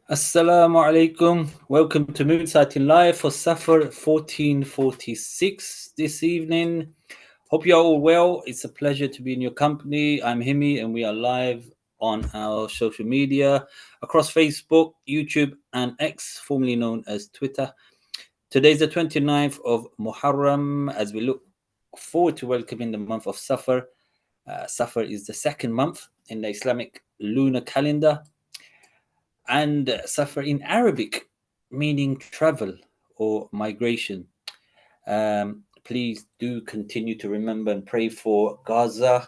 Assalamu alaikum. Welcome to Moonsighting Live for Safar 1446 this evening. Hope you're all well. It's a pleasure to be in your company. I'm Himi and we are live on our social media across Facebook, YouTube, and X, formerly known as Twitter. Today's the 29th of Muharram as we look forward to welcoming the month of Safar. Safar is the second month in the Islamic lunar calendar, and Safar in Arabic, meaning travel or migration. Please do continue to remember and pray for Gaza.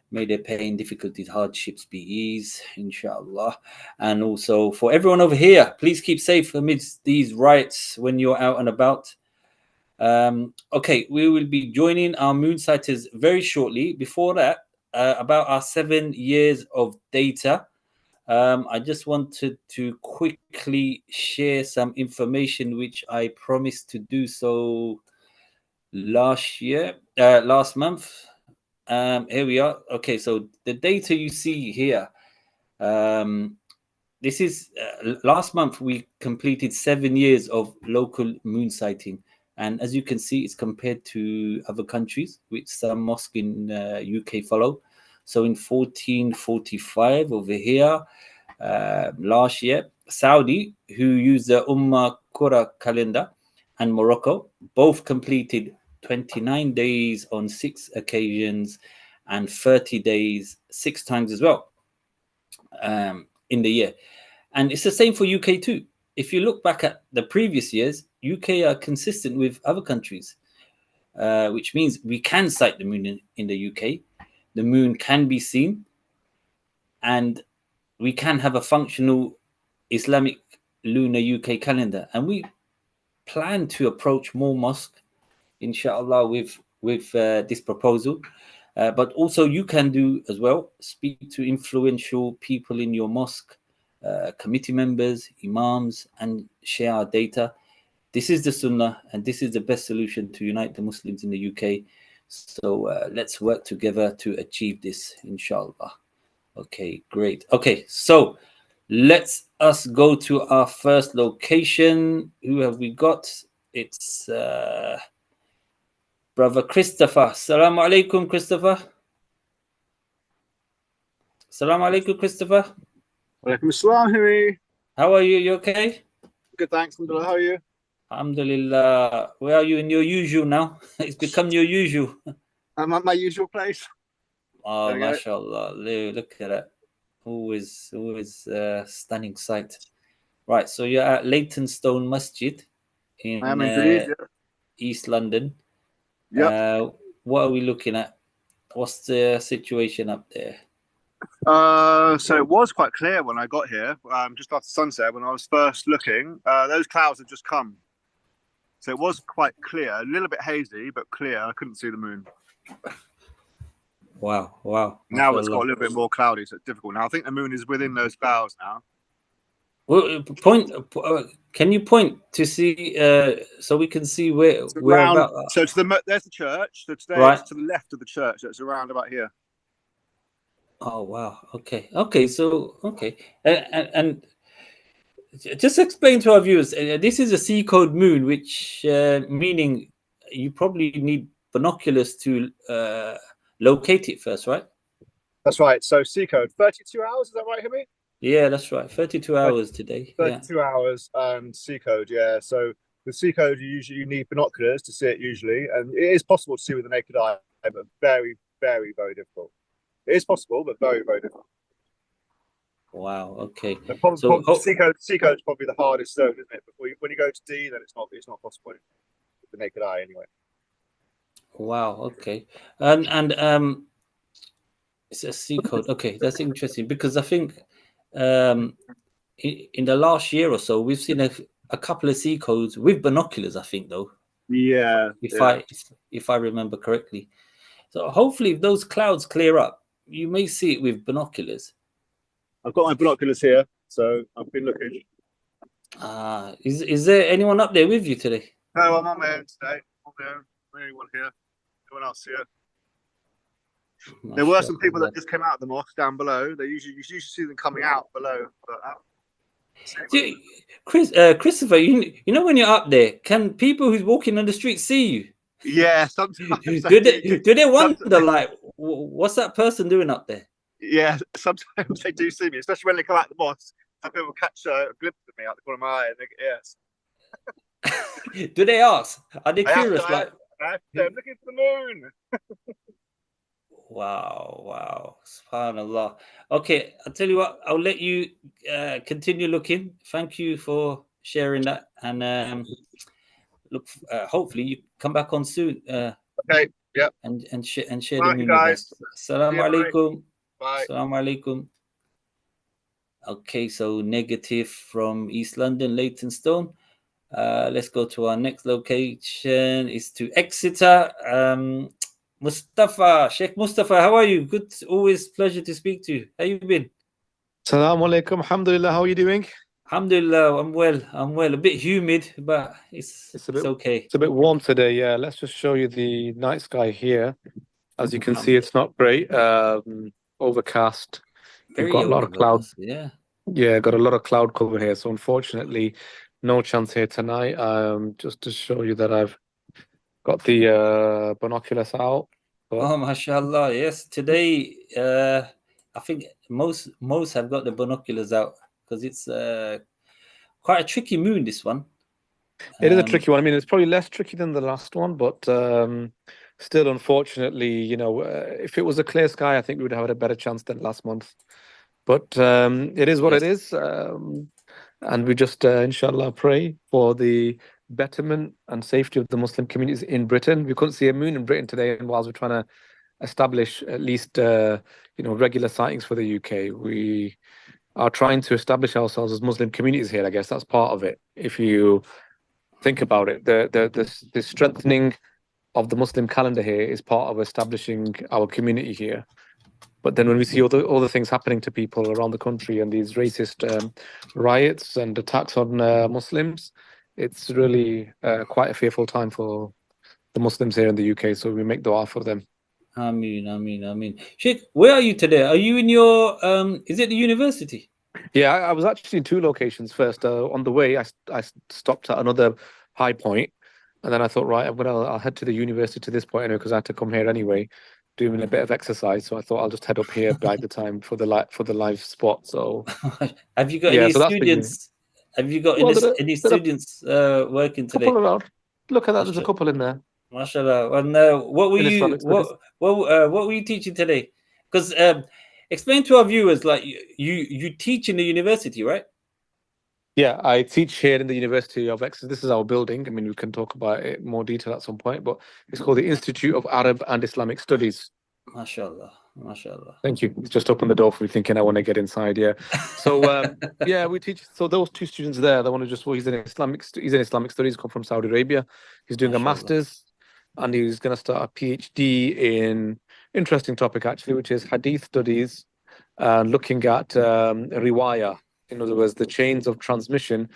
May their pain, difficulties, hardships be eased, inshallah. And also for everyone over here, please keep safe amidst these riots when you're out and about. Okay, we will be joining our Moonsighters very shortly. Before that, about our 7 years of data. I just wanted to quickly share some information which I promised to do so last month. Here we are. Okay, so the data you see here, this is last month we completed 7 years of local moon sighting. And as you can see, it's compared to other countries, which some mosque in UK follow. So in 1445 over here, last year, Saudi, who use the Qura calendar, and Morocco both completed 29 days on 6 occasions and 30 days 6 times as well in the year. And it's the same for UK too. If you look back at the previous years, UK are consistent with other countries, which means we can sight the moon in the UK. The moon can be seen, and we can have a functional Islamic lunar UK calendar. And we plan to approach more mosques, inshallah, with this proposal. But also, you can do as well. Speak to influential people in your mosque, committee members, imams, and share our data. This is the Sunnah, and this is the best solution to unite the Muslims in the UK. So let's work together to achieve this, inshallah. Okay, great. Okay, so let's us go to our first location. Who have we got? It's brother Christopher. Assalamu alaikum, Christopher. Assalamu alaikum, Christopher. Walaikum assalam, Himi. How are you? You okay? Good, thanks. Alhamdulillah. How are you? Alhamdulillah. Where are you in your usual now? It's become your usual. I'm at my usual place. Oh, mashallah. Look at that. Always stunning sight. Right, so you're at Leytonstone Masjid in I am indeed. Yeah. East London. Yep. What are we looking at? What's the situation up there? So it was quite clear when I got here, just after sunset, when I was first looking. Those clouds had just come. So it was quite clear, a little bit hazy, but clear. I couldn't see the moon. Wow. Now it's got a little bit more cloudy, so it's difficult. Now I think the moon is within those clouds now. Well, can you point to see so we can see where about? So there's the church. So today right. It's to the left of the church. So it's around about here. Oh wow. Okay. So and just explain to our viewers. This is a C code moon, which meaning you probably need binoculars to locate it first, right? That's right. So C code 32 hours. Is that right, Himi? Yeah, that's right. 32 hours today. 32 hours and C code, yeah. So the C code, you need binoculars to see it usually, and it is possible to see with the naked eye, but very, very, very difficult. It is possible, but very, very difficult. Wow. Okay. So C code is probably the hardest zone, isn't it? When you go to D, then it's not possible with the naked eye anyway. Wow. Okay. And it's a C code. Okay, that's interesting because I think in the last year or so we've seen a couple of C codes with binoculars. I think though. Yeah. If I remember correctly. So hopefully, if those clouds clear up, you may see it with binoculars. I've got my binoculars here, so I've been looking. Is there anyone up there with you today? No, I'm on my own today. I'm on my own. Anyone here? Anyone else here? There were some people that just came out of the mosque down below. You usually see them coming out below. But Do Christopher, you know when you're up there, can people who's walking on the street see you? Yeah, sometimes I Do do. they Some, wonder like what's that person doing up there? yeah, sometimes they do see me, especially when they come out the mosque. Some people catch a glimpse of me out the corner of my eye, and they go, yes. Do they ask? Are they I have to. curious? Like, I have to. I'm looking for the moon. wow, wow, subhanallah. Okay, I'll tell you what. I'll let you continue looking. Thank you for sharing that, and look. Hopefully, you come back on soon. Okay. Yep. And share the Right, you moon with guys. us. See Assalamu you. Bye. alaikum. Bye. Assalamu alaikum. Okay, so negative from East London, Leytonstone. Let's go to our next location. Is to Exeter. Mustafa, Sheikh Mustafa, how are you? Good, always pleasure to speak to you. How you been? Assalamu alaikum. Alhamdulillah. How are you doing? Alhamdulillah, I'm well. I'm well. A bit humid, but It's it's okay. a bit warm today. Yeah, let's just show you the night sky here. As you can see, Um, it's not great. Overcast. We've very got a lot of cloud. overcast. Yeah. Yeah, got a lot of cloud cover here. So unfortunately, no chance here tonight. Just to show you that I've got the binoculars out. But Oh, mashallah. Yes, today I think most have got the binoculars out because it's quite a tricky moon. This one. it is a Um, tricky one. I mean, it's probably less tricky than the last one, but still, unfortunately, if it was a clear sky, I think we would have had a better chance than last month. But it is what it yes. is. And we just, inshallah, pray for the betterment and safety of the Muslim communities in Britain. We couldn't see a moon in Britain today, and whilst we're trying to establish at least, regular sightings for the UK, we are trying to establish ourselves as Muslim communities here. I guess that's part of it. If you think about it, the strengthening of the Muslim calendar here is part of establishing our community here. But then when we see all the things happening to people around the country and these racist riots and attacks on Muslims, it's really quite a fearful time for the Muslims here in the UK. So we make dua for them. I mean. Sheikh, where are you today? Are you in your is it the university? Yeah, I was actually in two locations first. On the way, I stopped at another high point, and then I thought, right, I'll head to the university to this point anyway because I had to come here anyway, doing a bit of exercise. So I thought I'll just head up here by the time for the live spot. So Have you got yeah, any so that's the uni. students? Have you got Well, any there are students working a couple today? around. Look at that. There's a Masha- couple in there Mashallah. And what were in you Islamic studies. what were you teaching today? Because explain to our viewers, like you teach in the university, right? Yeah, I teach here in the University of Exeter. This is our building. I mean, we can talk about it in more detail at some point, but it's called the Institute of Arab and Islamic Studies. Mashallah. Mashallah. Thank you. It's just opened the door for me thinking I want to get inside. Yeah. So yeah, we teach. So those two students there, the one who just he's in Islamic studies, come from Saudi Arabia. He's doing a Mashallah. master's, and he's going to start a PhD in interesting topic actually, which is Hadith studies, looking at riwaya. In other words, the chains of transmission,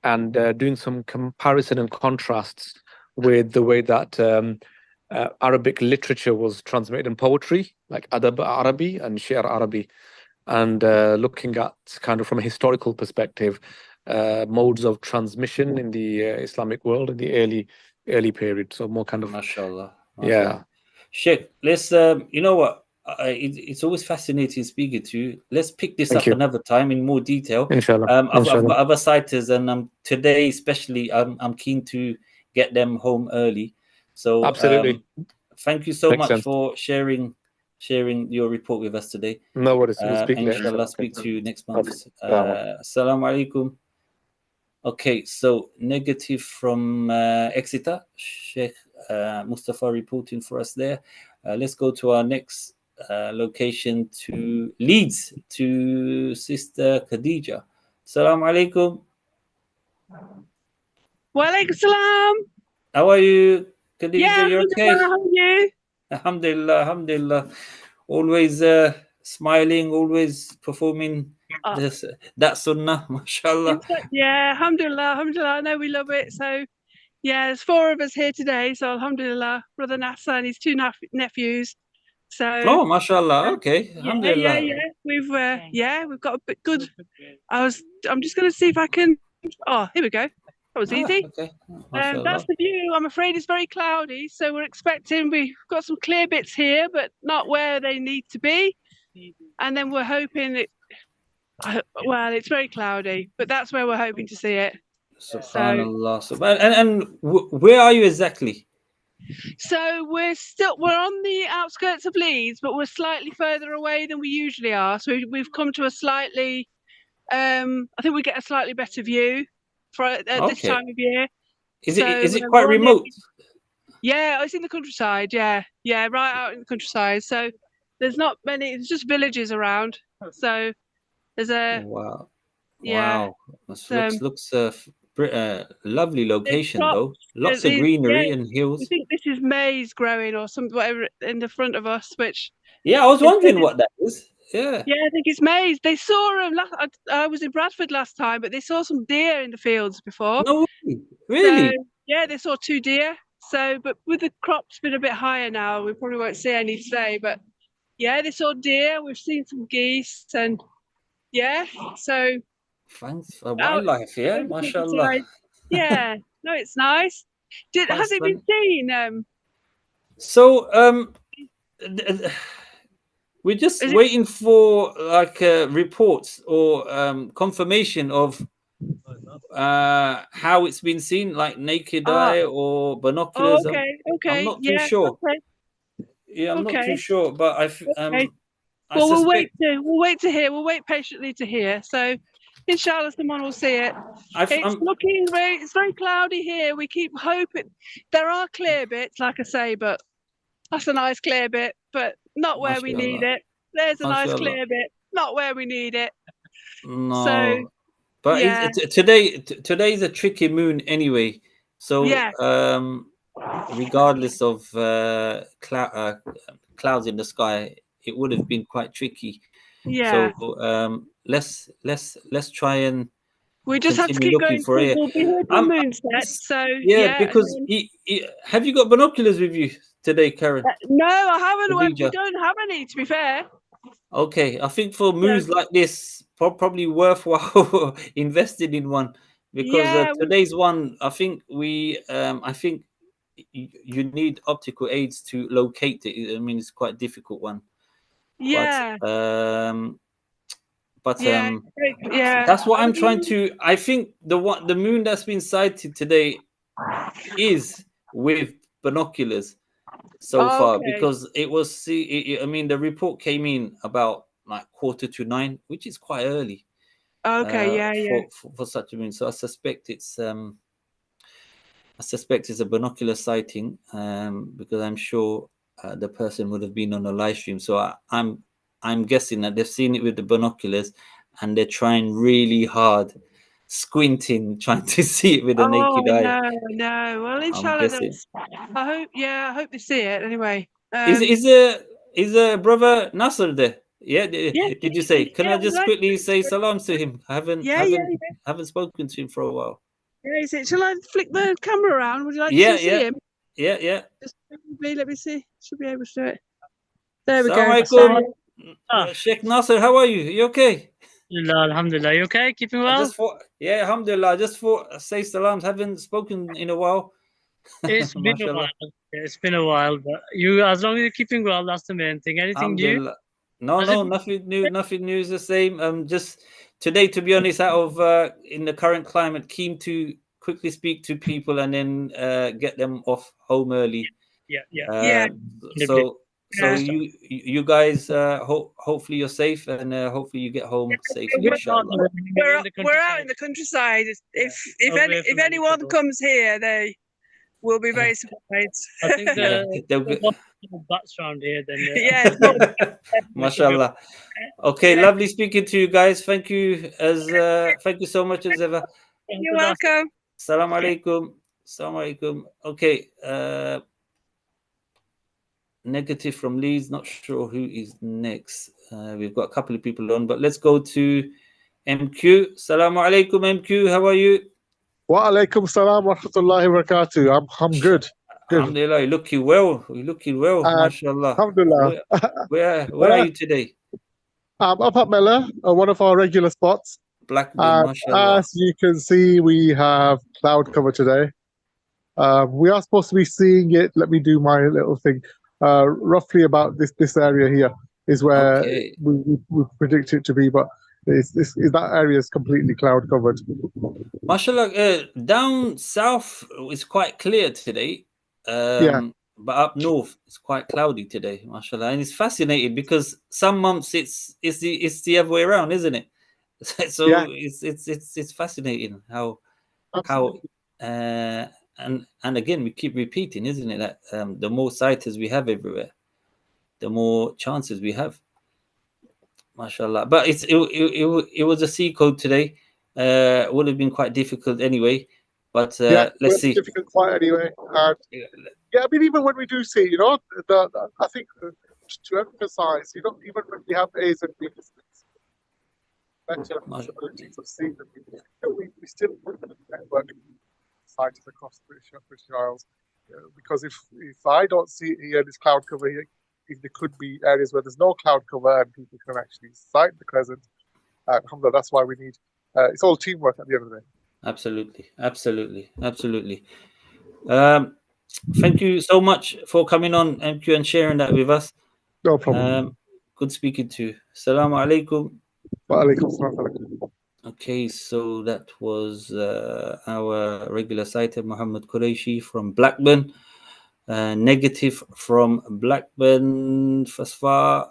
and doing some comparison and contrasts with the way that Arabic literature was transmitted in poetry, like Adab Arabi and Shi'r Arabi, and looking at kind of from a historical perspective, modes of transmission in the Islamic world in the early period. So more kind of Mashallah. yeah. Sheikh, let's you know what? It's always fascinating speaking to you. Let's pick this Thank up you. another time in more detail. Inshallah. I've Inshallah. got other sighters, and today especially, I'm keen to get them home early. So Absolutely. thank you so Makes much sense. for sharing your report with us today. No worries. We'll speak later. Inshallah, Okay. speak to you next Okay. month. Assalamu alaikum. Okay, so negative from Exeter, Sheikh Mustafa reporting for us there. Let's go to our next location to Leeds, to Sister Khadija. Assalamu alaikum. Walaikum salam. How are you, Khadija? Yeah, You're okay? how are you? Alhamdulillah, alhamdulillah. Always smiling, always performing this that sunnah, mashallah. Yeah, alhamdulillah, alhamdulillah. I know we love it. So, yeah, there's four of us here today. So, alhamdulillah, Brother Nasser and his two nephews. So Oh, mashallah. Okay. Alhamdulillah. we've got a bit good. I'm just going to see if I can. Oh, here we go. That was easy. Okay. That's Mashallah. the view. I'm afraid it's very cloudy, so we're expecting we've got some clear bits here, but not where they need to be. And then we're hoping it. Well, it's very cloudy, but that's where we're hoping to see it. Subhanallah. And where are you exactly? So we're on the outskirts of Leeds, but we're slightly further away than we usually are. So we've come to a slightly, I think we get a slightly better view for this time of year. Is it quite remote? Yeah, it's in the countryside. Yeah, right out in the countryside. So there's not many. It's just villages around. So there's a wow. This looks lovely location though. Lots of greenery and hills. I think this is maize growing or something, whatever in the front of us. Which I was wondering what that is. Yeah, I think it's maize. They saw them. I was in Bradford last time, but they saw some deer in the fields before. No, really? So, yeah, they saw 2 deer. So, but with the crops been a bit higher now, we probably won't see any today. But yeah, they saw deer. We've seen some geese, and so. Thanks for wildlife, mashallah. Yeah, no, it's nice. Has it been seen? So, we're just waiting for like reports or confirmation of how it's been seen, like naked eye or binoculars. Okay. I'm not too sure. Okay. Yeah, I'm not too sure, but we'll wait to hear. We'll wait patiently to hear. So, inshallah, someone will see it. It's very cloudy here. We keep hoping there are clear bits, like I say, but that's a nice clear bit, but not where we need it. There's a nice clear bit, not where we need it. No, so, but today's a tricky moon anyway. So regardless of clouds in the sky, it would have been quite tricky. Yeah. So let's try and we just have to keep going for it. We'll be here till moon set. So because have you got binoculars with you today, Karen? No, I haven't. We don't have any, to be fair. Okay, I think for moons like this, probably worthwhile investing in one, because today's one, I think you need optical aids to locate it. I mean, it's quite a difficult one. Yeah. But that's what I'm trying to. I think the moon that's been sighted today is with binoculars so far, because it was. I mean, the report came in about like 9:15, which is quite early. Okay, for such a moon. So I suspect it's a binocular sighting, because I'm sure the person would have been on a live stream. So I'm guessing that they've seen it with the binoculars and they're trying really hard, squinting, trying to see it with a naked eye. No. Well, inshallah, I hope they see it anyway. Is brother Nasser there? Yeah. Did you say? Can I just quickly say salams to him? I haven't spoken to him for a while. Yeah, is it? Shall I flick the camera around? Would you like to see him? Yeah. Just let me see. Should be able to do it. There we go. Sheikh Nasser, how are you? You okay? Alhamdulillah. You okay? Keeping well? Alhamdulillah. Just say salams. Haven't spoken in a while. It's been a while. It's been a while, but as long as you're keeping well, that's the main thing. Anything new? No, nothing new. Nothing new is the same. Just today, to be honest, out of in the current climate, keen to quickly speak to people and then get them off home early. So you guys, hopefully you're safe, and hopefully you get home safe. Inshallah. We're out in the countryside. If anyone comes here, they will be very surprised. I think they'll get butts around here. Then mashallah. Okay, lovely speaking to you guys. Thank you thank you so much as ever. You're welcome. Assalamu alaikum. Okay. Negative from Leeds. Not sure who is next. We've got a couple of people on, but let's go to MQ. Assalamu alaikum, MQ. How are you? Wa alaikum salam wa rahmatullahi wa barakatuh. I'm good. Alhamdulillah, you're looking well. You're looking well, mashallah. Alhamdulillah. Where are you today? I'm up at Mela, one of our regular spots. Blackburn, mashallah. As you can see, we have cloud cover today. We are supposed to be seeing it. Let me do my little thing. Roughly about this area here is where we predict it to be, but that area is completely cloud covered. Mashallah, down south is quite clear today. But up north it's quite cloudy today, mashallah. And it's fascinating because some months it's the other way around, isn't it? So it's fascinating how and again we keep repeating, isn't it, that the more sighters we have everywhere, the more chances we have, mashallah. But it was a sea code today. Would have been quite difficult anyway, but let's see. Difficult quite anyway. I mean, even when we do see, you know, I think to emphasize, you know, even when we have A's and B's, better possibilities of seeing them. We still network sighters across the British Isles, because if I don't see here this cloud cover here, there could be areas where there's no cloud cover and people can actually sight the crescent. Alhamdulillah, that's why we need. It's all teamwork at the end of the day. Absolutely. Thank you so much for coming on, MQ, and sharing that with us. No problem. Good speaking to you. Assalamu alaikum. Wa alaikum salam. Okay, so that was our regular sighter, Muhammad Qureshi from Blackburn. Negative from Blackburn. Safar.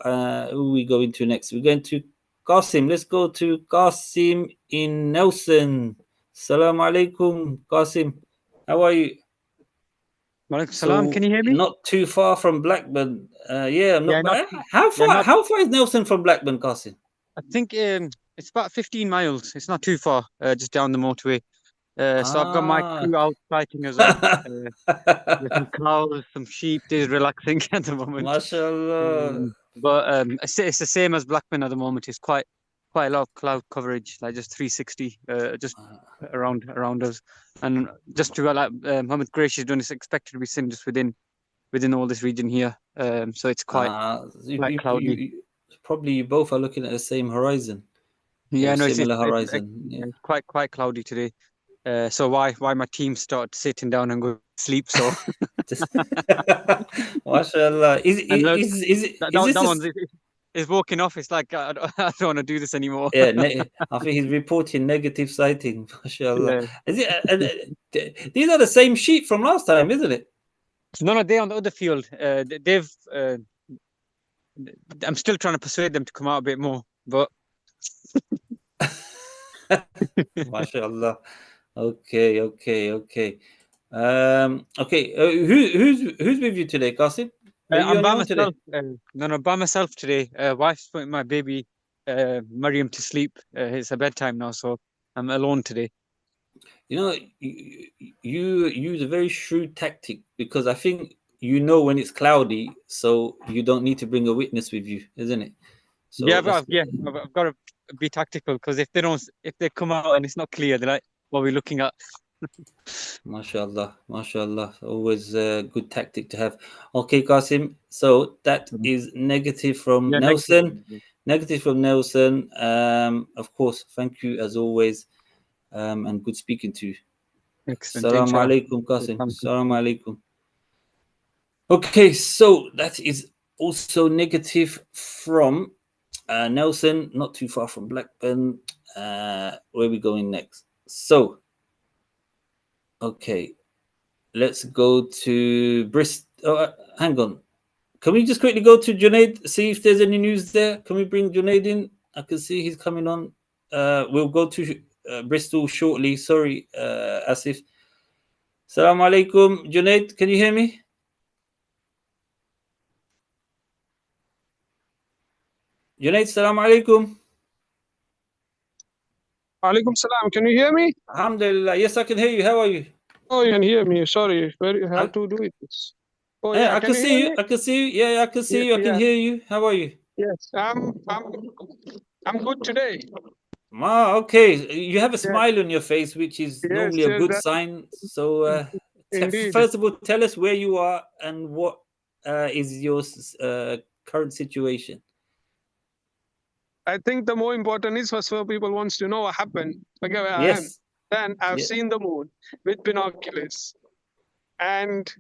Who are we going to next? We're going to Qasim. Let's go to Qasim in Nelson. Assalamu alaikum, Qasim. How are you? Walaikum salam. Can you hear me? Not too far from Blackburn. How far is Nelson from Blackburn, Qasim? I think it's about 15 miles. It's not too far, just down the motorway. So I've got my crew out sighting as well. With some cows, some sheep. They're relaxing at the moment. MashaAllah. But it's the same as Blackburn at the moment. It's quite a lot of cloud coverage, like just 360, just around us. And just to like Muhammad Qureshi has done, it's expected to be seen just within all this region here. So it's quite cloudy. Probably you both are looking at the same horizon. Yeah, no, similar horizon. It's quite cloudy today. So why my team start sitting down and go to sleep? So, mashallah. Is walking off. It's like I don't want to do this anymore. Yeah, I think he's reporting negative sighting. Mashallah. Yeah. These are the same sheep from last time, isn't it? No, they're on the other field. They've. I'm still trying to persuade them to come out a bit more, but. MashaAllah. Okay. Who's with you today, Qasim? I'm by myself. By myself today. Wife's putting my baby Mariam to sleep. It's her bedtime now, so I'm alone today. You know, you use a very shrewd tactic, because I think you know when it's cloudy, so you don't need to bring a witness with you, isn't it? So I've got to be tactical, because if they come out and it's not clear, they're like, what are we looking at? Mashallah. Always a good tactic to have. Okay, Qasim. So that is negative from Nelson. Negative from Nelson. Of course, thank you as always, and good speaking to you. Excellent. Assalamu alaikum, Qasim. Assalamu alaikum. Okay, so that is also negative from Nelson, not too far from Blackburn. Where are we going next? So, okay, let's go to Bristol. Oh, hang on. Can we just quickly go to Junaid, see if there's any news there? Can we bring Junaid in? I can see he's coming on. We'll go to Bristol shortly. Sorry, Asif. Assalamu alaikum. Junaid, can you hear me? Junaid, assalamu alaikum. Alaikum salam. Can you hear me? Alhamdulillah. Yes, I can hear you. How are you? Oh, you can hear me. Sorry. How to do it? Oh, yeah, I can see you. I can see you. Yeah, I can see you. I can hear you. How are you? Yes, I'm good today. Wow, okay. You have a smile on your face, which is normally a good sign. So Indeed. First of all, tell us where you are and what is your current situation. I think the more important is first of all, people wants to know what happened. Like where I am. Yes. Then I've seen the moon with binoculars, and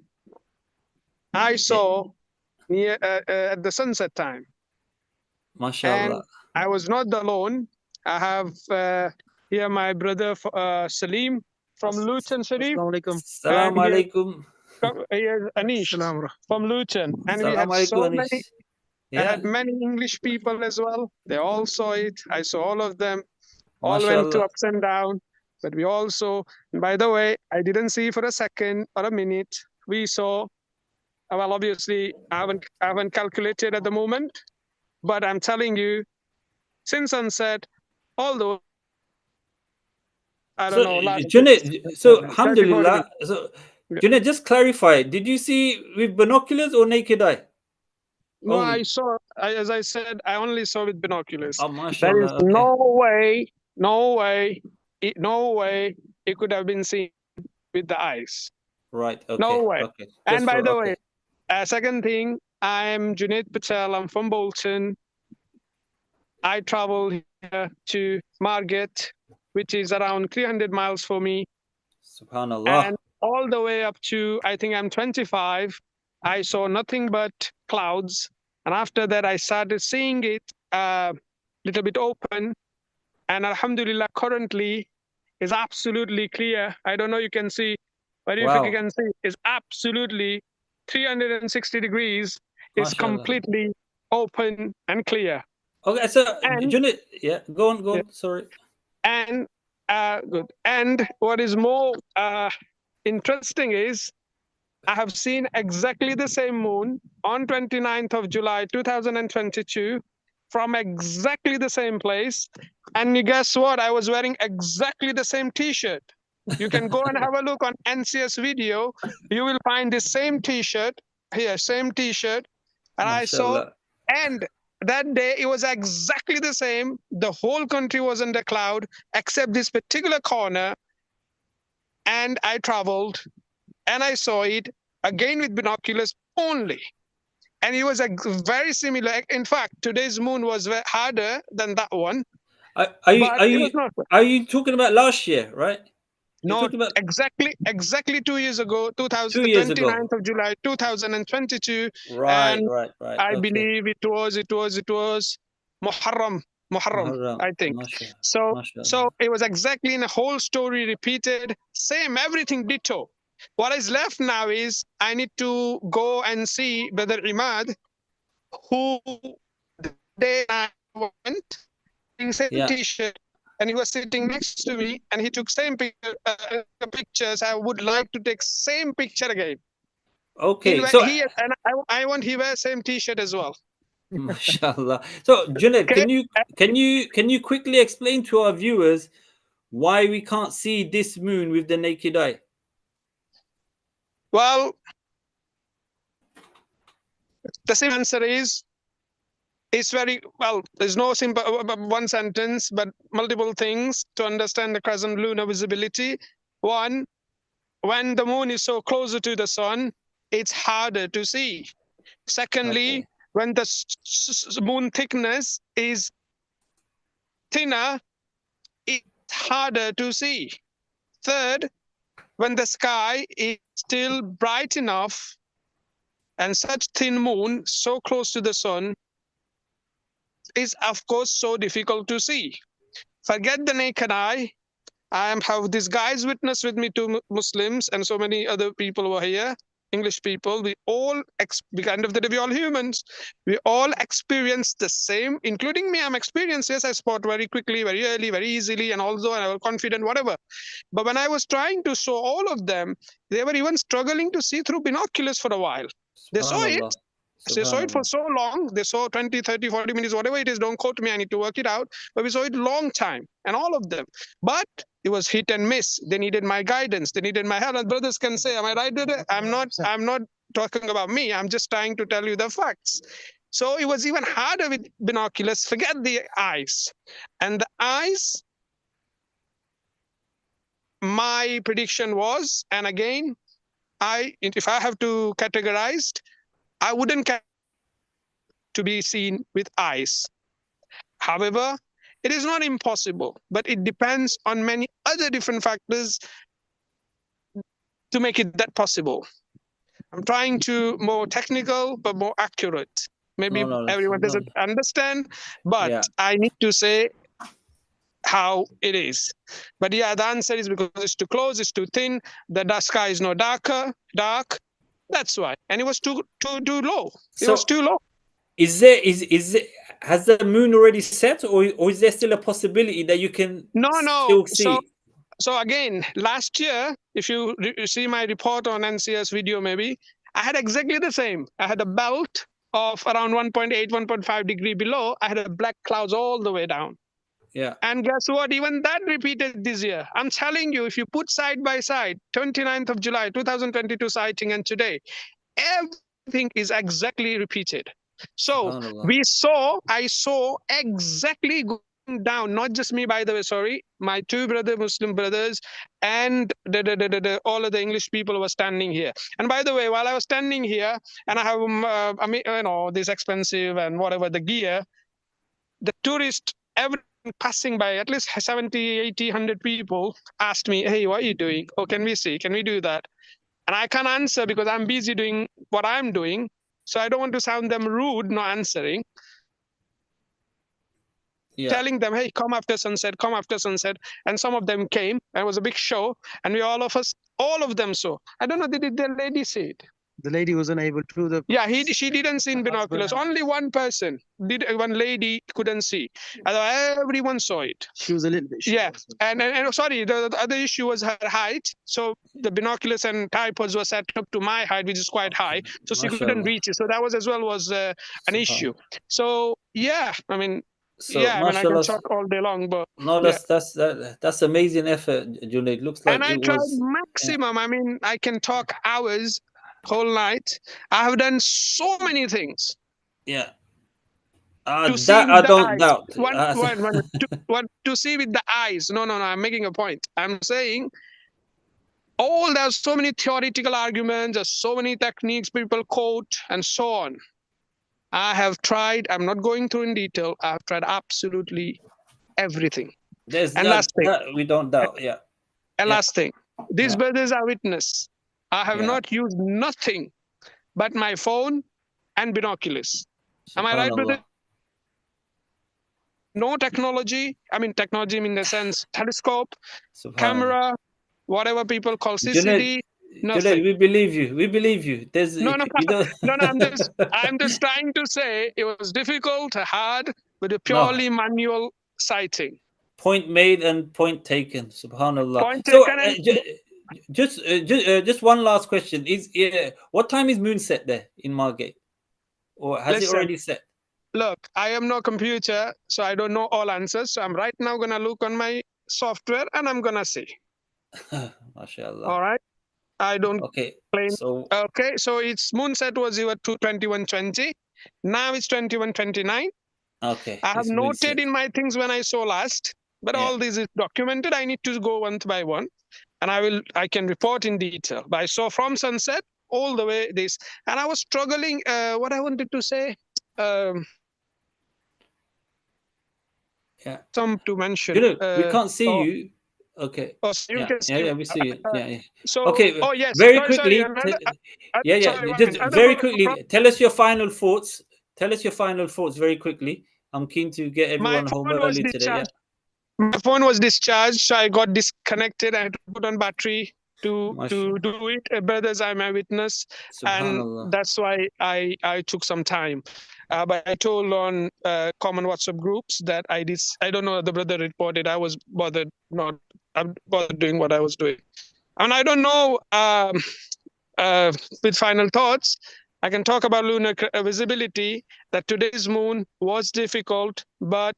I saw near at the sunset time. MashaAllah. And I was not alone. I have here my brother Salim from Luton Sharif. Assalamu alaikum. Here's Anish from Luton, and we had so many. I had many English people as well. They all saw it. I saw all of them. All went to ups and down, but we all saw. And by the way, I didn't see for a second or a minute. We saw. Well, obviously, I haven't calculated at the moment, but I'm telling you, since sunset, although I don't know. Junaid, so alhamdulillah. So Junaid, just clarify. Did you see with binoculars or naked eye? No, I saw. As I said, I only saw with binoculars. Oh, mashallah. There is no way it could have been seen with the eyes. Right. Okay. No way. Okay. And by the way, second thing, I'm Junaid Patel. I'm from Bolton. I travel here to Margate, which is around 300 miles for me. Subhanallah. And all the way up to, I think I'm 25, I saw nothing but clouds. And after that, I started seeing it a little bit open. And alhamdulillah, currently is absolutely clear. I don't know, you can see, but if you can see, it's absolutely 360 degrees. It's completely open and clear. Okay, so Junaid, go on. Sorry. And good. And what is more interesting is I have seen exactly the same moon on 29th of July 2022 from exactly the same place. And you guess what? I was wearing exactly the same T-shirt. You can go and have a look on NCS video. You will find the same T-shirt here, same T-shirt. And I saw, and that day it was exactly the same. The whole country was under cloud except this particular corner. And I traveled and I saw it again with binoculars only. And it was very similar. In fact, today's moon was harder than that one. Are you talking about last year, right? No, exactly 2 years ago, 29th of July 2022. Right. I believe it was Muharram, I think. So it was exactly in a whole story repeated, same, everything ditto. What is left now is I need to go and see Brother Imad, who the day I went, in same T-shirt, and he was sitting next to me, and he took same pictures. I would like to take same picture again. Okay, I want he wear same T-shirt as well. Mashallah. So Junaid, can you quickly explain to our viewers why we can't see this moon with the naked eye? Well, the same answer is, it's very, well, there's no simple one sentence, but multiple things to understand the crescent lunar visibility. One, when the moon is so closer to the sun, it's harder to see. Secondly, when the moon thickness is thinner, it's harder to see. Third, when the sky is still bright enough and such thin moon so close to the sun is of course so difficult to see. Forget the naked eye. I have these guys witness with me, two Muslims and so many other people were here, English people. We all, at the end of the day, we're all humans. We all experience the same, including me. I'm experienced. Yes, I spot very quickly, very early, very easily, and also I was confident, whatever. But when I was trying to show all of them, they were even struggling to see through binoculars for a while. They saw it. They saw it for so long. They saw 20, 30, 40 minutes, whatever it is. Don't quote me. I need to work it out. But we saw it long time, and all of them. But it was hit and miss. They needed my guidance. They needed my help. And brothers can say, am I right with it? I'm not talking about me. I'm just trying to tell you the facts. So it was even harder with binoculars. Forget the eyes. And the eyes, my prediction was, and again, if I have to categorize, I wouldn't to be seen with eyes. However, it is not impossible, but it depends on many other different factors to make it that possible. I'm trying to more technical, but more accurate. Maybe everyone doesn't understand, but I need to say how it is. But yeah, the answer is because it's too close, it's too thin, the sky is no dark. That's why. And it was too low. It was too low. Is there has the moon already set, or is there still a possibility that you can still see? So again, last year, if you see my report on NCS video, maybe I had exactly the same. I had a belt of around 1.8, 1.5 degree below. I had a black clouds all the way down. Yeah. And guess what? Even that repeated this year. I'm telling you, if you put side by side, 29th of July, 2022 sighting and today, everything is exactly repeated. So I saw exactly going down, not just me, by the way, sorry, my two Muslim brothers and all of the English people were standing here. And by the way, while I was standing here and I have, this expensive and whatever the gear, the tourist, every passing by, at least 70, 80, 100 people asked me, hey, what are you doing? Oh, can we see? Can we do that? And I can't answer because I'm busy doing what I'm doing. So I don't want to sound them rude, not answering. Yeah. Telling them, hey, come after sunset, come after sunset. And some of them came, and it was a big show. And all of them saw. I don't know, did the lady see it? The lady wasn't able to. She didn't see in binoculars. Only one person one lady couldn't see. Everyone saw it. She was a little bit. Yeah, and sorry, the other issue was her height. So the binoculars and tripods were set up to my height, which is quite high. So she couldn't reach it. So that was an issue. So yeah, I mean. I can talk all day long, but that's amazing effort, Junaid. Looks like and I tried maximum. I mean, I can talk hours, whole night. I have done so many things. Yeah. That I don't doubt. To see with the eyes. No. I'm making a point. I'm saying there's so many theoretical arguments, there's so many techniques people quote, and so on. I have tried. I'm not going through in detail. I've tried absolutely everything. Last thing, we don't doubt. Yeah. And last thing, these brothers are witness. I have not used nothing but my phone and binoculars. Am I right, brother? No technology. I mean, technology in the sense telescope, camera, whatever people call CCD. Nothing. We believe you. We believe you. No. I'm just trying to say it was difficult, hard, but a purely manual sighting. Point made and point taken. Subhanallah. Point taken. Just one last question: what time is moonset there in Margate, or has it already set? Look, I am no computer, so I don't know all answers. So I'm right now gonna look on my software and I'm gonna see. MashaAllah. All right. I don't claim. So its moonset was 21:20. Now it's 21:29. Okay. I have noted in my things when I saw last, but all this is documented. I need to go one by one, and I can report in detail. But I saw from sunset all the way this, and I was struggling. What I wanted to say. Some to mention. We can't see you. Okay. Oh, so you can see we see it. Yeah. So, okay. Yes. Very quickly. Very quickly. Tell us your final thoughts. Very quickly. I'm keen to get everyone home early today. Yeah. My phone was discharged, so I got disconnected. I had to put on battery to do it. Brothers, I'm a witness, and that's why I took some time. But I told on common WhatsApp groups that I did. I don't know. The brother reported. I was I'm bothered doing what I was doing, and I don't know. With final thoughts, I can talk about lunar visibility. That today's moon was difficult, but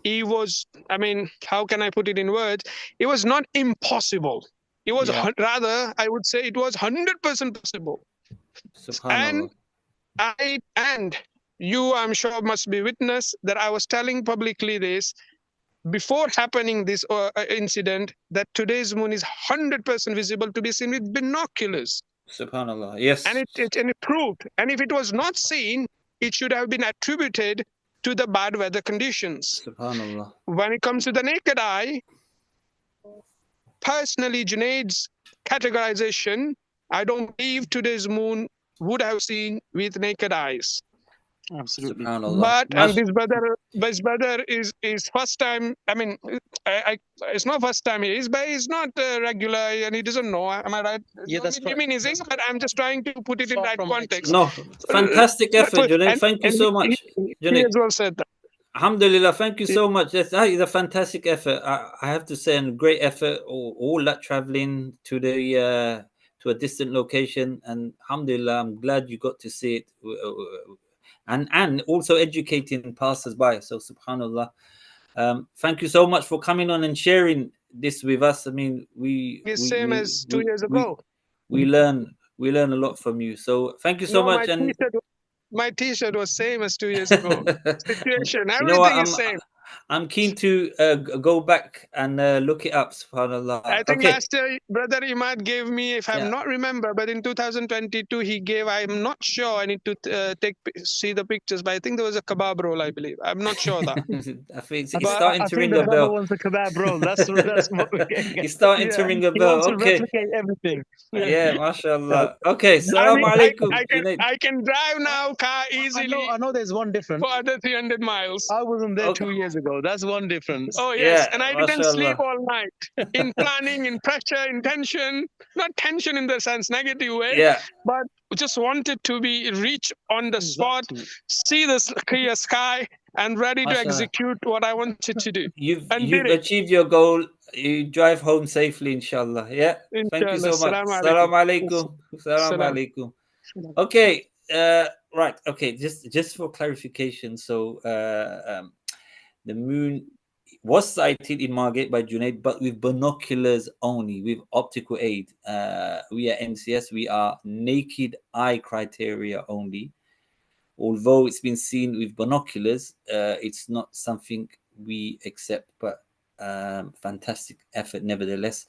it was. I mean, how can I put it in words? It was not impossible. It was rather, I would say, it was 100% possible. And you, I'm sure, must be witness that I was telling publicly this before happening this incident, that today's moon is 100% visible to be seen with binoculars. Subhanallah. Yes. And it proved. And if it was not seen, it should have been attributed to the bad weather conditions. Subhanallah. When it comes to the naked eye, personally, Junaid's categorization, I don't believe today's moon would have seen with naked eyes. Absolutely. But and this brother is first time. I mean, it's not first time he is, but he's not regular and he doesn't know. Am I right? Yeah, that's right. But I'm just trying to put it in that context. No, fantastic effort, Junaid. Thank you so much. He as well said that. Alhamdulillah, thank you so much. That is a fantastic effort. I have to say, and great effort. All that traveling to the to a distant location, and alhamdulillah, I'm glad you got to see it, and also educating passers-by. So subhanallah, thank you so much for coming on and sharing this with us. I mean, Same as 2 years ago. We learn a lot from you. So thank you so much. And my T-shirt was same as 2 years ago. Situation, everything you know what, is same. I'm keen to go back and look it up. Subhanallah. I think last year, Brother Imad gave me, if I'm not remember, but in 2022 he gave. I'm not sure. I need to see the pictures, but I think there was a kebab roll. I believe. I'm not sure that. I think it's starting to ring a bell. The wants a kebab roll. That's what we're getting. He's starting to ring a bell. He wants to replicate everything. Yeah, mashallah. Okay, salam alaikum. I can drive now car easily. I know there's one difference. For other 300 miles. I wasn't there 2 years ago. That's one difference. Oh yes, and I didn't sleep all night in planning, in pressure, in tension. Not tension in the sense negative way, but just wanted to be reach on the spot, see the clear sky, and ready to execute what I wanted to do. You've achieved your goal. You drive home safely, inshallah. Yeah. Thank you so much. Salam alaikum. Salam alaikum. Okay. Right. Okay. Just for clarification. So the moon was sighted in Margate by Junaid, but with binoculars only, with optical aid. We at MCS, we are naked eye criteria only. Although it's been seen with binoculars, it's not something we accept, but fantastic effort nevertheless.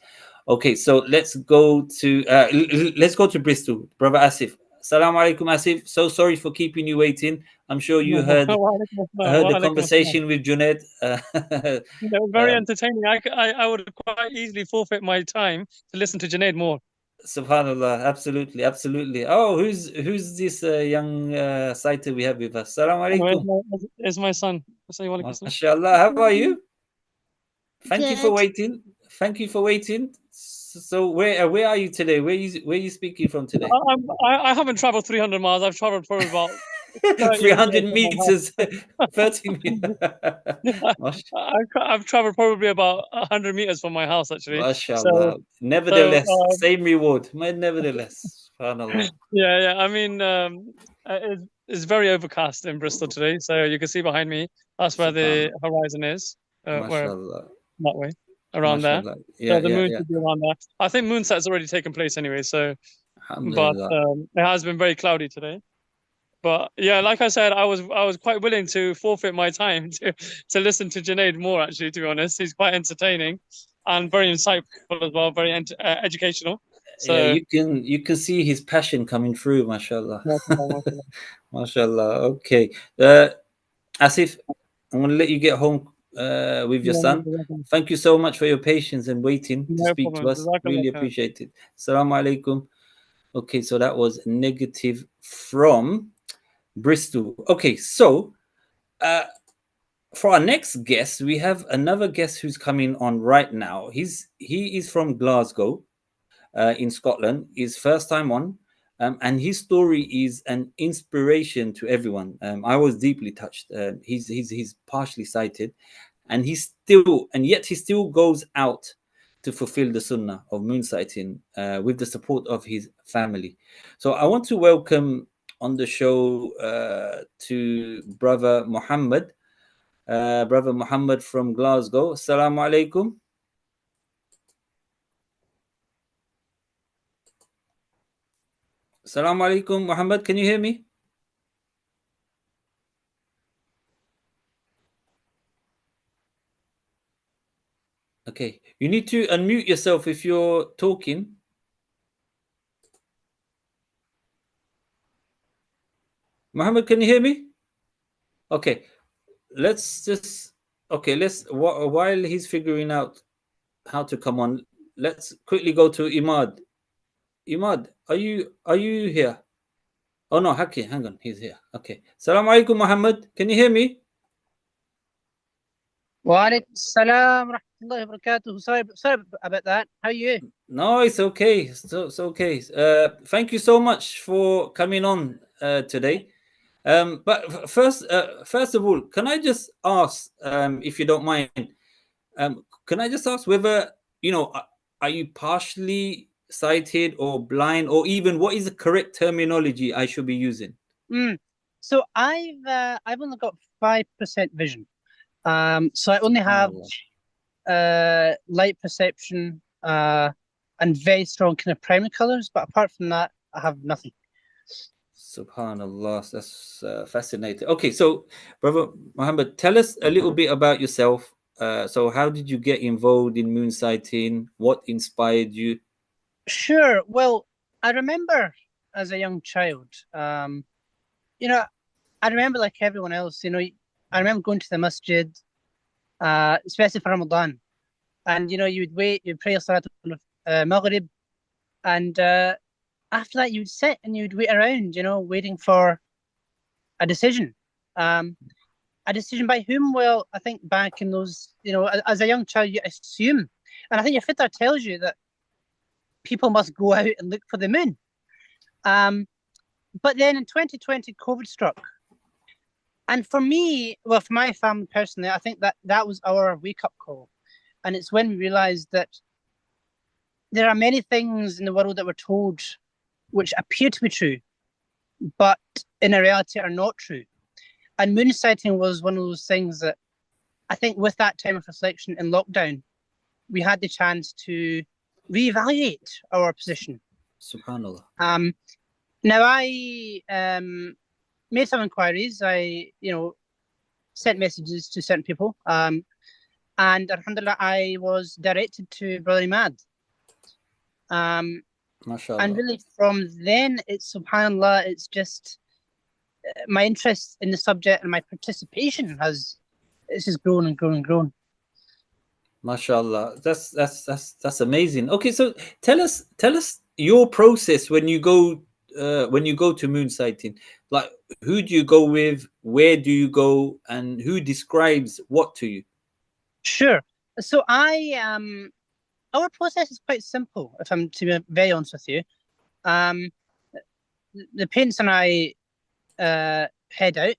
Okay, so let's go to Bristol. Brother Asif. Assalamu alaikum, Asif. So sorry for keeping you waiting. I'm sure you heard the conversation with Junaid. Very entertaining. I would quite easily forfeit my time to listen to Junaid more. Subhanallah, absolutely. Oh, who's this young sighter we have with us? Assalamu alaikum. It's my son. MashaAllah, how are you? Thank you for waiting. So where are you today? Where are you speaking from today? I haven't traveled 300 miles. I've traveled probably about 300 meters, 30 meters. I've traveled probably about 100 meters from my house, actually. MashaAllah. Nevertheless, same reward. Nevertheless. Yeah. I mean, it's very overcast in Bristol today. So you can see behind me, that's where the horizon is. MashaAllah. That way. Around there. Yeah, so the moon should be around there. I think moonset's already taken place anyway, so but it has been very cloudy today. But yeah, like I said, I was quite willing to forfeit my time to listen to Junaid more, actually, to be honest. He's quite entertaining and very insightful as well, very educational. So yeah, you can see his passion coming through, mashallah. Mashallah. Okay. Asif, I'm gonna let you get home with your son. Thank you so much for your patience and waiting to speak to us. Really appreciate it. Assalamu alaikum. Okay, so that was negative from Bristol. Okay, so for our next guest, we have another guest who's coming on right now. He is from Glasgow, in Scotland. His first time on, and his story is an inspiration to everyone. I was deeply touched. He's partially sighted, and yet he still goes out to fulfill the sunnah of moonsighting with the support of his family. So I want to welcome on the show to Brother Muhammad. Brother Muhammad from Glasgow. Assalamu alaikum. Assalamu alaikum, Muhammad. Can you hear me? Okay, you need to unmute yourself if you're talking. Muhammad, can you hear me? Okay, let's just while he's figuring out how to come on, let's quickly go to Imad. Imad, are you here? Oh no, Haki, hang on, he's here. Okay. Assalamu alaikum, Muhammad. Can you hear me? Wa alaikum salam wa rahmatullahi wa barakatuh. Sorry about that. How are you? No, it's okay. It's okay. Thank you so much for coming on today. But first of all, can I just ask, if you don't mind, can I just ask whether, are you partially sighted or blind, or even what is the correct terminology I should be using? So I've only got 5% vision. So I only have light perception and very strong kind of primary colors, but apart from that, I have nothing. Subhanallah, that's fascinating. Okay, so Brother Muhammad, tell us a little bit about yourself. So how did you get involved in moonsighting? What inspired you? Sure. Well, I remember as a young child, I remember like everyone else, I remember going to the masjid, especially for Ramadan. And, you'd wait, you'd pray Salat Maghrib, and after that you'd sit and you'd wait around, waiting for a decision. A decision by whom? Well, I think back in those, as a young child, you assume. And I think your fitter tells you that people must go out and look for the moon. But then in 2020, COVID struck. And for me, well, for my family personally, I think that was our wake-up call. And it's when we realized that there are many things in the world that we're told which appear to be true, but in reality are not true. And moonsighting was one of those things that I think with that time of reflection in lockdown, we had the chance to reevaluate our position. Subhanallah. Now I made some inquiries. I, sent messages to certain people. And alhamdulillah, I was directed to Brother Imad. And really from then, subhanallah, it's just my interest in the subject and my participation it's just grown and grown and grown. MashaAllah, that's amazing. Okay, so tell us your process when you go to moonsighting. Like, who do you go with? Where do you go? And who describes what to you? Sure. So our process is quite simple, if I'm to be very honest with you. The parents and I head out,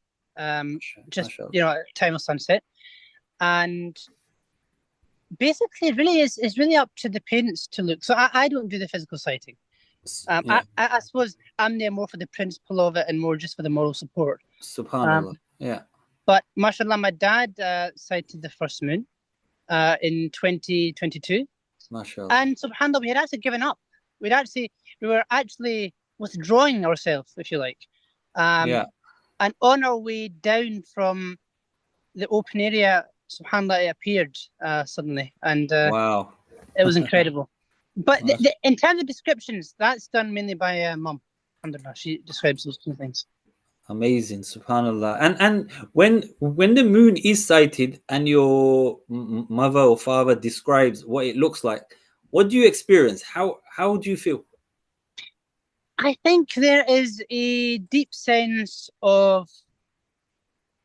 just, at time of sunset. And basically, it really is really up to the parents to look. So I don't do the physical sighting. I suppose I'm there more for the principle of it and more just for the moral support. Subhanallah. But mashallah, my dad sighted the first moon in 2022. Mashallah. And subhanallah, we had actually given up. We were actually withdrawing ourselves, if you like. And on our way down from the open area, subhanallah, it appeared suddenly. And wow, it was incredible. But in terms of descriptions, that's done mainly by Mum. Alhamdulillah, she describes those two things. Amazing, subhanallah. And when the moon is sighted and your mother or father describes what it looks like, what do you experience? How do you feel? I think there is a deep sense of,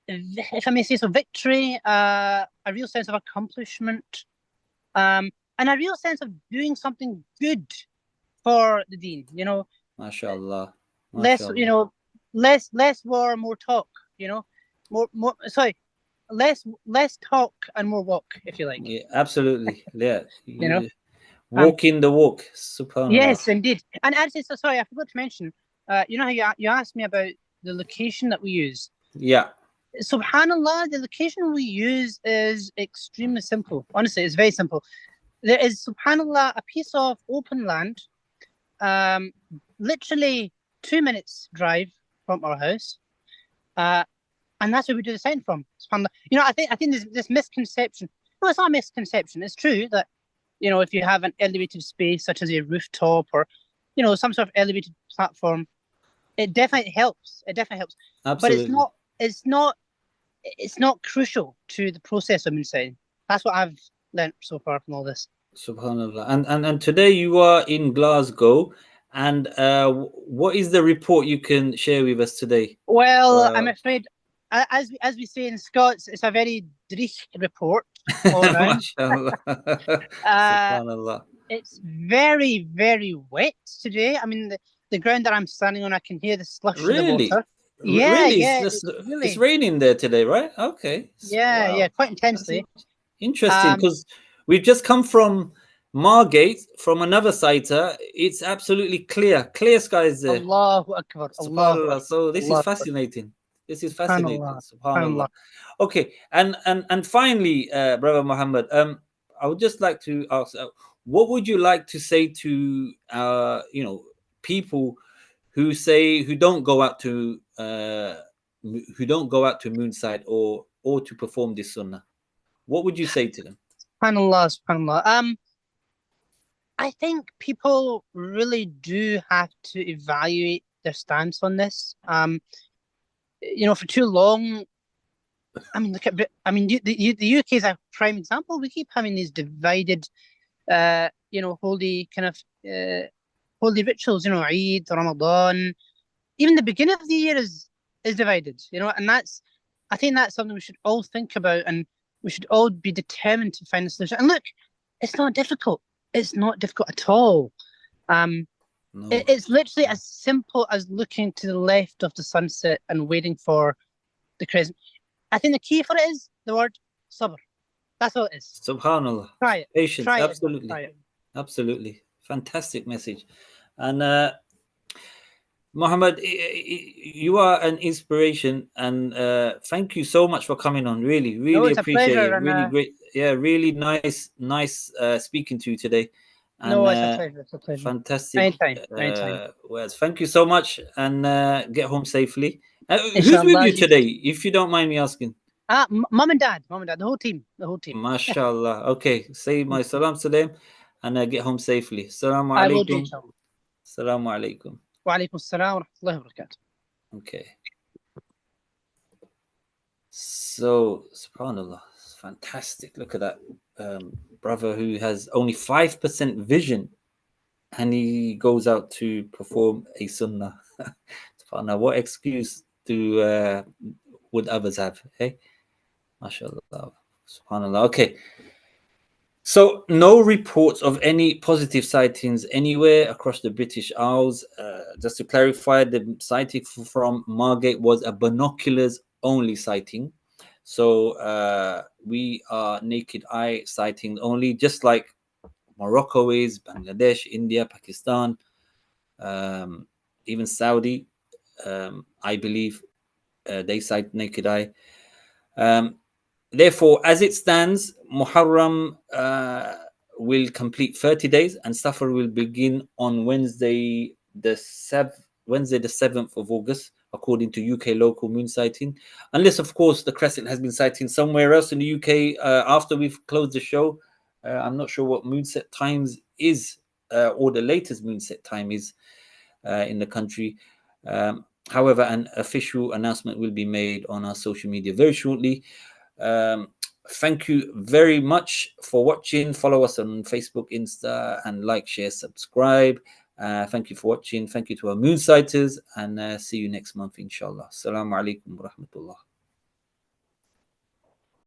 if I may say so, victory, a real sense of accomplishment, and a real sense of doing something good for the deen, MashaAllah. Less war, more talk, less talk and more walk, if you like. Yeah, absolutely. Yeah. Walking the walk. Subhanallah. Yes, indeed. And actually, so sorry, I forgot to mention, how you asked me about the location that we use. Yeah. Subhanallah, the location we use is extremely simple. Honestly, it's very simple. There is, subhanallah, a piece of open land, literally 2 minutes drive from our house, and that's where we do the sign from. SubhanAllah. I think there's this misconception. No, it's not a misconception. It's true that if you have an elevated space such as a rooftop or some sort of elevated platform, It definitely helps. It definitely helps. Absolutely. But it's not crucial to the process of moonsighting. That's what I've learned so far from all this. Subhanallah. And today you are in Glasgow. And what is the report you can share with us today? Well, I'm afraid, as we say in Scots, it's a very dreich report all around. Subhanallah. It's very, very wet today. I mean, the ground that I'm standing on, I can hear the slush in the water. Yeah, really? yeah. It's raining there today, right? Okay. Yeah, yeah, quite intensely. Interesting, because we've just come from Margate, from another sighter. It's absolutely clear skies there. Allahu Akbar. Subhanallah. So this is fascinating. This is fascinating. Subhanallah. Okay, and finally, Brother Muhammad, I would just like to ask, what would you like to say to people who don't go out to moonsight or to perform this sunnah? What would you say to them? Subhanallah. I think people really do have to evaluate their stance on this. For too long, the UK is a prime example. We keep having these divided, holy kind of holy rituals. Eid, Ramadan, even the beginning of the year is divided. And I think that's something we should all think about, and we should all be determined to find a solution. And look, it's not difficult. It's not difficult at all. It's literally as simple as looking to the left of the sunset and waiting for the crescent. I think the key for it is the word sabr. That's all it is. Subhanallah. Try it. Patience. Try absolutely. Try it. Absolutely. Fantastic message. And Muhammad, you are an inspiration, and thank you so much for coming on. Really appreciate it. Really great. Yeah, really nice speaking to you today. And, it's a pleasure. It's a pleasure. Fantastic. Anytime. Words. Thank you so much, and get home safely. Who's with you today, if you don't mind me asking? Mom and dad, the whole team. MashaAllah. Okay, say my salam to them, and get home safely. Assalamu I will do, alaikum. inshallah. Assalamu alaikum. Wa alaikum assalam wa rahmatullahi wa barakatuh. Okay. So, subhanallah, it's fantastic. Look at that brother who has only 5% vision, and he goes out to perform a sunnah. Subhanallah, what excuse would others have? Hey, mashallah, subhanallah. Okay. So, no reports of any positive sightings anywhere across the British Isles. Just to clarify, the sighting from Margate was a binoculars only sighting. So we are naked eye sighting only, just like Morocco is, Bangladesh, India, Pakistan, even Saudi. I believe they sight naked eye. Therefore, as it stands, Muharram will complete 30 days, and Safar will begin on Wednesday the 7th of August, according to UK local moon sighting. Unless, of course, the crescent has been sighting somewhere else in the UK after we've closed the show. I'm not sure what moonset times is, or the latest moonset time is in the country. However, an official announcement will be made on our social media very shortly. Thank you very much for watching. Follow us on Facebook, Insta, and like, share, subscribe. Thank you for watching. Thank you to our moonsighters, and see you next month, inshallah. Assalamu alaikum wa rahmatullah.